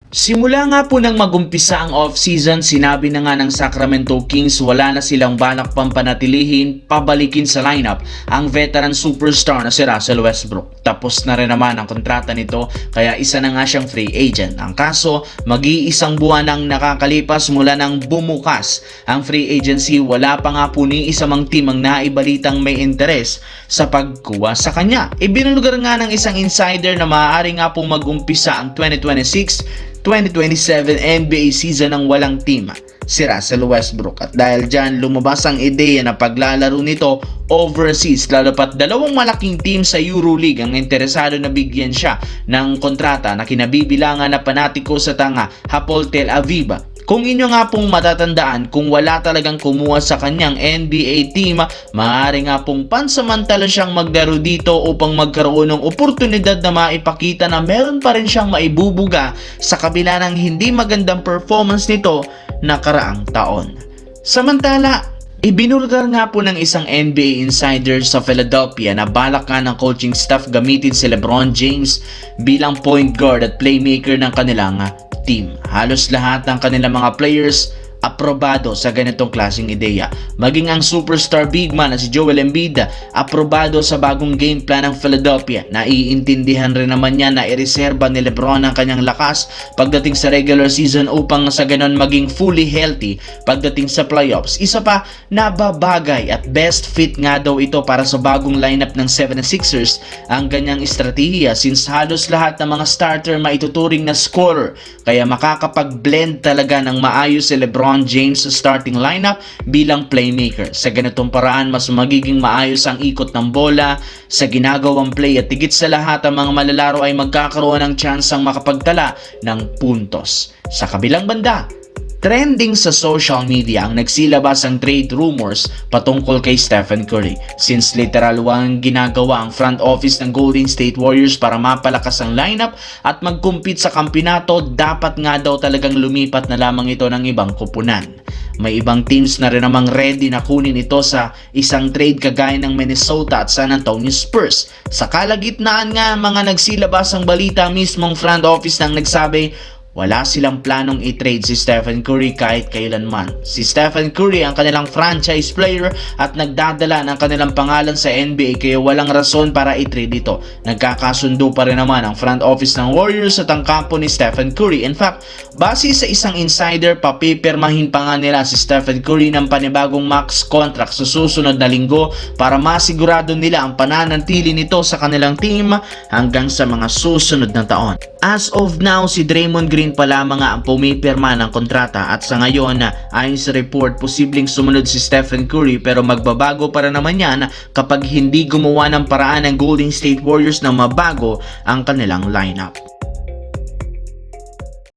Simula nga po nang magumpisa ang off-season, sinabi na nga ng Sacramento Kings wala na silang balak pampanatilihin, pabalikin sa lineup ang veteran superstar na si Russell Westbrook. Tapos na rin naman ang kontrata nito kaya isa na nga siyang free agent. Ang kaso, mag-iisang buwan nang nakakalipas mula nang bumukas ang free agency, wala pa nga po ni isa mang team ang naibalitang may interes sa pagkuha sa kanya. Ibinulgar nga ng isang insider na maaari nga pong mag-umpisa ang 2026-2027 NBA season ng walang team si Russell Westbrook, at dahil dyan lumabas ang ideya na paglalaro nito overseas, lalo pat dalawang malaking team sa EuroLeague ang interesado na bigyan siya ng kontrata na kinabibilangan na panatiko sa tanga Hapoel Tel Aviv. Kung inyo nga pong matatandaan, kung wala talagang kumuha sa kanyang NBA team, maaari nga pong pansamantala siyang maglaro dito upang magkaroon ng oportunidad na maipakita na meron pa rin siyang maibubuga sa kabila ng hindi magandang performance nito nakaraang taon. Samantala, ibinulgar nga po ng isang NBA insider sa Philadelphia na balak nga ng coaching staff gamitin si LeBron James bilang point guard at playmaker ng kanilang team. Halos lahat ng kanilang mga players aprobado sa ganitong klaseng ideya. Maging ang superstar big man na si Joel Embiid, aprobado sa bagong game plan ng Philadelphia. Naiintindihan rin naman niya na ireserba ni LeBron ang kanyang lakas pagdating sa regular season upang sa ganon maging fully healthy pagdating sa playoffs. Isa pa, nababagay at best fit nga daw ito para sa bagong lineup ng 76ers ang ganyang estratehiya, since halos lahat ng mga starter maituturing na scorer, kaya makakapag-blend talaga ng maayos si LeBron James sa starting lineup bilang playmaker. Sa ganitong paraan, mas magiging maayos ang ikot ng bola sa ginagawang play, at higit sa lahat ang mga malalaro ay magkakaroon ng tsansang makapagtala ng puntos. Sa kabilang banda, trending sa social media ang nagsilabas ang trade rumors patungkol kay Stephen Curry, since literal walang ginagawa ang front office ng Golden State Warriors para mapalakas ang lineup at mag-compete sa kampyonato. Dapat nga daw talagang lumipat na lamang ito ng ibang kupunan. May ibang teams na rin namang ready na kunin ito sa isang trade kagaya ng Minnesota at San Antonio Spurs. Sa kalagitnaan nga mga nagsilabas ang balita, mismong front office nang nagsabi wala silang planong i-trade si Stephen Curry kahit kailanman. Si Stephen Curry ang kanilang franchise player at nagdadala ng kanilang pangalan sa NBA, kaya walang rason para i-trade ito. Nagkakasundo pa rin naman ang front office ng Warriors at ang kampo ni Stephen Curry. In fact, base sa isang insider, papipirmahin pa nga nila si Stephen Curry ng panibagong max contract sa susunod na linggo para masigurado nila ang pananatili nito sa kanilang team hanggang sa mga susunod na taon. As of now, si Draymond Green pa lamang ang pumipirma ng kontrata, at sa ngayon ayon sa report, posibleng sumunod si Stephen Curry, pero magbabago para naman yan kapag hindi gumawa ng paraan ng Golden State Warriors na mabago ang kanilang lineup.